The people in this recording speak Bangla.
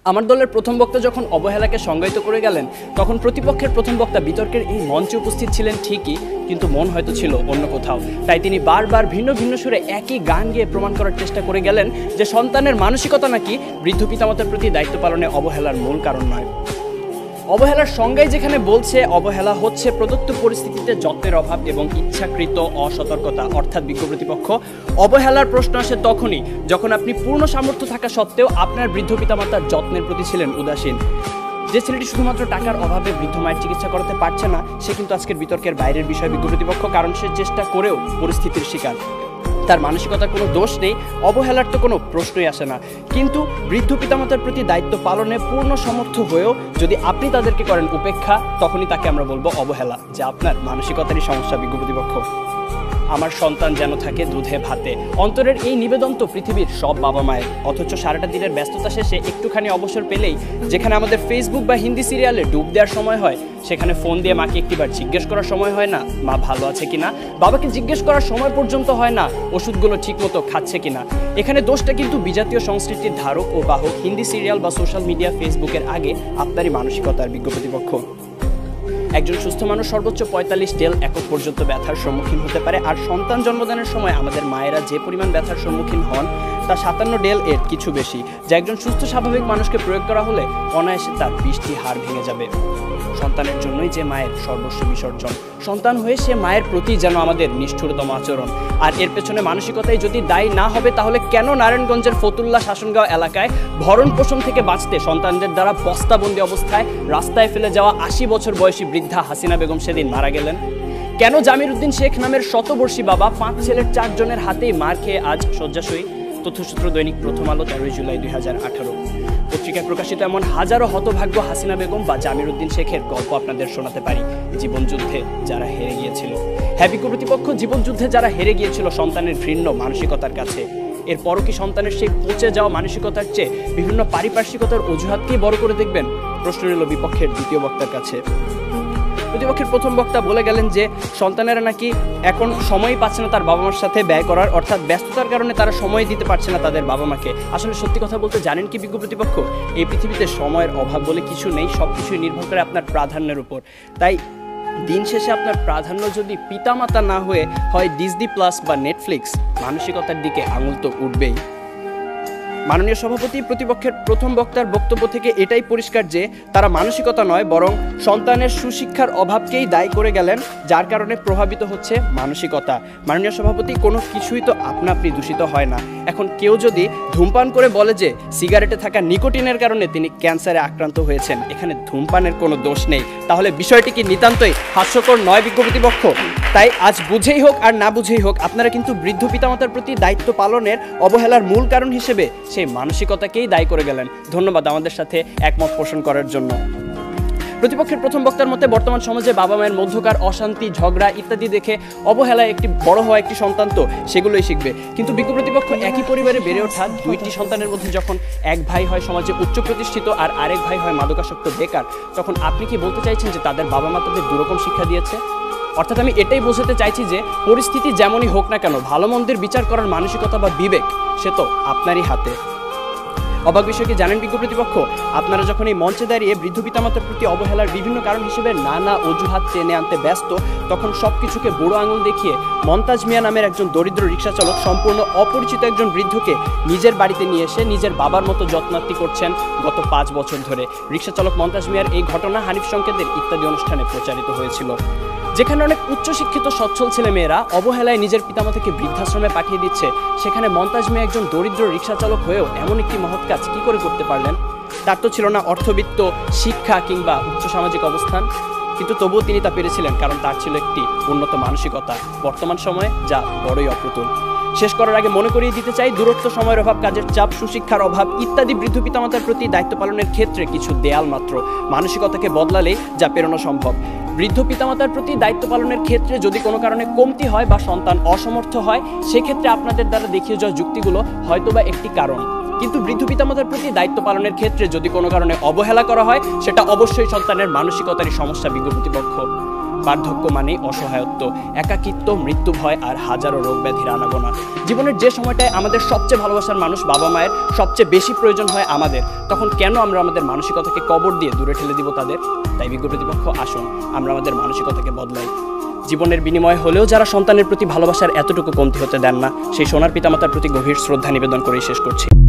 আমার দলের প্রথম বক্তা যখন অবহেলাকে সংজ্ঞায়িত করে গেলেন, তখন প্রতিপক্ষের প্রথম বক্তা বিতর্কের এই মঞ্চে উপস্থিত ছিলেন ঠিকই, কিন্তু মন হয়তো ছিল অন্য কোথাও। তাই তিনি বারবার ভিন্ন ভিন্ন সুরে একই গান গেয়ে প্রমাণ করার চেষ্টা করে গেলেন যে সন্তানের মানসিকতা নাকি বৃদ্ধ পিতামাতার প্রতি দায়িত্ব পালনে অবহেলার মূল কারণ নয়। অবহেলার সংজ্ঞায় যেখানে বলছে অবহেলা হচ্ছে প্রদত্ত পরিস্থিতিতে যত্নের অভাব এবং ইচ্ছাকৃত অসতর্কতা, অর্থাৎ বিজ্ঞ প্রতিপক্ষ, অবহেলার প্রশ্ন আসে তখনই যখন আপনি পূর্ণ সামর্থ্য থাকা সত্ত্বেও আপনার বৃদ্ধ পিতামাতার যত্নের প্রতি ছিলেন উদাসীন। যে ছেলেটি শুধুমাত্র টাকার অভাবে বৃদ্ধ মায়ের চিকিৎসা করাতে পারছে না, সে কিন্তু আজকের বিতর্কের বাইরের বিষয় বিজ্ঞ প্রতিপক্ষ, কারণ সে চেষ্টা করেও পরিস্থিতির শিকার। তার মানসিকতার কোনো দোষ নেই, অবহেলার তো কোনো প্রশ্নই আসে না। কিন্তু বৃদ্ধ পিতামাতার প্রতি দায়িত্ব পালনে পূর্ণ সমর্থ হয়েও যদি আপনি তাদেরকে করেন উপেক্ষা, তখনই তাকে আমরা বলবো অবহেলা, যা আপনার মানসিকতারই সমস্যা বিজ্ঞ প্রতিপক্ষ। আমার সন্তান যেন থাকে দুধে ভাতে, অন্তরের এই নিবেদন তো পৃথিবীর সব বাবা মায়ের। অথচ সারাটা দিনের ব্যস্ততা শেষে একটুখানি অবসর পেলেই যেখানে আমাদের ফেসবুক বা হিন্দি সিরিয়ালে ডুব দেওয়ার সময় হয়, সেখানে ফোন দিয়ে মাকে একটিবার জিজ্ঞেস করার সময় হয় না মা ভালো আছে কিনা, বাবাকে জিজ্ঞেস করার সময় পর্যন্ত হয় না ওষুধগুলো ঠিকমতো খাচ্ছে কিনা। এখানে দোষটা কিন্তু বিজাতীয় সংস্কৃতির ধারক ও বাহক হিন্দি সিরিয়াল বা সোশ্যাল মিডিয়া ফেসবুকের আগে আপনারই মানসিকতার বিজ্ঞ প্রতিপক্ষ। একজন সুস্থ মানুষ সর্বোচ্চ 45 ডেল একক পর্যন্ত ব্যথার সম্মুখীন হতে পারে, আর সন্তান জন্মদানের সময় আমাদের মায়েরা যে পরিমাণ ব্যথার সম্মুখীন হন তা 57 ডেল এর কিছু বেশি, যা একজন সুস্থ স্বাভাবিক মানুষকে প্রয়োগ করা হলে অনায়াসে তার 20টি হাড় ভেঙে যাবে। সন্তানের জন্যই যে মায়ের সর্বস্ব বিসর্জন, সন্তান হয়ে সে মায়ের প্রতি যেন আমাদের নিষ্ঠুরতম আচরণ। আর এর পেছনে মানসিকতাই যদি দায়ী না হবে, তাহলে কেন নারায়ণগঞ্জের ফতুল্লা শাসনগাঁও এলাকায় ভরণ পোষণ থেকে বাঁচতে সন্তানদের দ্বারা বস্তাবন্দি অবস্থায় রাস্তায় ফেলে যাওয়া 80 বছর বয়সী বৃদ্ধা হাসিনা বেগম সেদিন মারা গেলেন? কেন জামির উদ্দিন শেখ নামের শতবর্ষী বাবা 5 ছেলের 4 জনের হাতেই মার খেয়ে আজ শয্যাশয়ী? তথ্যসূত্র দৈনিক প্রথম আলো, 13 জুলাই 2018। পত্রিকায় প্রকাশিত এমন হাজারো হতভাগ্য হাসিনা বেগম বা জামির উদ্দিন শেখের গল্প আপনাদের শোনাতে পারি, জীবনযুদ্ধে যারা হেরে গিয়েছিল। হ্যাঁ বিজ্ঞ প্রতিপক্ষ, জীবনযুদ্ধে যারা হেরে গিয়েছিল সন্তানের ঘৃণ্য মানসিকতার কাছে। এরপরও কি সন্তানের সেই পচে যাওয়া মানসিকতার চেয়ে বিভিন্ন পারিপার্শ্বিকতার অজুহাতকেই বড় করে দেখবেন? প্রশ্ন রইল বিপক্ষের দ্বিতীয় বক্তার কাছে। প্রতিপক্ষের প্রথম বক্তা বলে গেলেন যে সন্তানেরা নাকি এখন সময়ই পাচ্ছে না তার বাবা মার সাথে ব্যয় করার, অর্থাৎ ব্যস্ততার কারণে তারা সময় দিতে পারছে না তাদের বাবা মাকে। আসলে সত্যি কথা বলতে জানেন কি বিজ্ঞ প্রতিপক্ষ, এই পৃথিবীতে সময়ের অভাব বলে কিছু নেই, সব কিছুই নির্ভর করে আপনার প্রাধান্যের উপর। তাই দিন শেষে আপনার প্রাধান্য যদি পিতামাতা না হয়ে হয় ডিজনি প্লাস বা নেটফ্লিক্স, মানসিকতার দিকে আঙুল তো উঠবেই। মাননীয় সভাপতি প্রতিপক্ষের প্রথম বক্তার বক্তব্য থেকে এটাই পরিষ্কার যে তারা মানসিকতা নয়, বরং সন্তানের সুশিক্ষার অভাবকেই দায়ী করে গেলেন, যার কারণে প্রভাবিত হচ্ছে মানসিকতা। মাননীয় সভাপতি, কোনো কিছুই তো আপনা আপনি দূষিত হয় না। এখন কেউ যদি ধূমপান করে বলে যে সিগারেটে থাকা নিকোটিনের কারণে তিনি ক্যান্সারে আক্রান্ত হয়েছেন, এখানে ধূমপানের কোনো দোষ নেই, তাহলে বিষয়টি কি নিতান্তই হাস্যকর নয় বিজ্ঞ প্রতিপক্ষ? তাই আজ বুঝেই হোক আর না বুঝেই হোক, আপনারা কিন্তু বৃদ্ধ পিতামাতার প্রতি দায়িত্ব পালনের অবহেলার মূল কারণ হিসেবে সেই মানসিকতাকেই দায়ী করে গেলেন। ধন্যবাদ আমাদের সাথে একমত পোষণ করার জন্য। প্রতিপক্ষের প্রথম বক্তার মতে বর্তমান সমাজে বাবা মায়ের মধ্যকার অশান্তি, ঝগড়া ইত্যাদি দেখে অবহেলায় একটি বড় হওয়া একটি সন্তান তো সেগুলোই শিখবে। কিন্তু বিজ্ঞ প্রতিপক্ষ, একই পরিবারে বেড়ে ওঠা 2টি সন্তানের মধ্যে যখন এক ভাই হয় সমাজে উচ্চ প্রতিষ্ঠিত আর আরেক ভাই হয় মাদকাসক্ত বেকার, তখন আপনি কি বলতে চাইছেন যে তাদের বাবা মা তাদের দুরকম শিক্ষা দিয়েছে? অর্থাৎ আমি এটাই বোঝাতে চাইছি যে পরিস্থিতি যেমনই হোক না কেন, ভালো মন্দের বিচার করার মানসিকতা বা বিবেক সে তো আপনারই হাতে। অবাক বিষয় কি জানেন বিজ্ঞ প্রতিপক্ষ, আপনারা যখন এই মঞ্চে দাঁড়িয়ে বৃদ্ধ পিতামাতার প্রতি অবহেলার বিভিন্ন কারণ হিসেবে নানা অজুহাত টেনে আনতে ব্যস্ত, তখন সব কিছুকে বুড়ো আঙুল দেখিয়ে মন্তাজ মিয়া নামের একজন দরিদ্র রিক্সা চালক সম্পূর্ণ অপরিচিত একজন বৃদ্ধকে নিজের বাড়িতে নিয়ে এসে নিজের বাবার মতো যত্নার্থী করছেন গত 5 বছর ধরে। রিক্সা চালক মন্তাজ মিয়ার এই ঘটনা হানিফ সংকেতের ইত্যাদি অনুষ্ঠানে প্রচারিত হয়েছিল। যেখানে অনেক উচ্চশিক্ষিত সচ্ছল ছেলেমেয়েরা অবহেলায় নিজের পিতামাতাকে বৃদ্ধাশ্রমে পাঠিয়ে দিচ্ছে, সেখানে মন্তাজ মিয়া একজন দরিদ্র রিক্সা চালক হয়েও এমন একটি মহৎ কাজ কি করে করতে পারলেন? তার তো ছিল না অর্থবিত্ত, শিক্ষা কিংবা উচ্চ সামাজিক অবস্থান, কিন্তু তবুও তিনি তা পেরেছিলেন কারণ তার ছিল একটি উন্নত মানসিকতা, বর্তমান সময়ে যা বড়ই অপ্রতুল। শেষ করার আগে মনে করিয়ে দিতে চাই, দূরত্ব, সময়ের অভাব, কাজের চাপ, সুশিক্ষার অভাব ইত্যাদি বৃদ্ধ পিতামাতার প্রতি দায়িত্ব পালনের ক্ষেত্রে কিছু দেয়াল মাত্র। মানসিকতাকে বদলালেই যা পেরোনো সম্ভব। বৃদ্ধ পিতামাতার প্রতি দায়িত্ব পালনের ক্ষেত্রে যদি কোনো কারণে কমতি হয় বা সন্তান অসমর্থ হয়, সেক্ষেত্রে আপনাদের দ্বারা দেখিয়ে যাওয়া যুক্তিগুলো হয়তোবা একটি কারণ, কিন্তু বৃদ্ধ পিতামাতার প্রতি দায়িত্ব পালনের ক্ষেত্রে যদি কোনো কারণে অবহেলা করা হয়, সেটা অবশ্যই সন্তানের মানসিকতারই সমস্যা বিজ্ঞ প্রতিপক্ষ। বার্ধক্য মানেই অসহায়ত্ব, একাকিত্ব, মৃত্যু ভয় আর হাজারো রোগ ব্যাধির আনাগোনা। জীবনের যে সময়টায় আমাদের সবচেয়ে ভালোবাসার মানুষ বাবা মায়ের সবচেয়ে বেশি প্রয়োজন হয় আমাদের, তখন কেন আমরা আমাদের মানসিকতাকে কবর দিয়ে দূরে ঠেলে দিব তাদের? তাই বিজ্ঞ প্রতিপক্ষ, আসুন আমরা আমাদের মানসিকতাকে বদলাই। জীবনের বিনিময় হলেও যারা সন্তানের প্রতি ভালোবাসার এতটুকু কমতি হতে দেন না, সেই সোনার পিতামাতার প্রতি গভীর শ্রদ্ধা নিবেদন করেই শেষ করছি।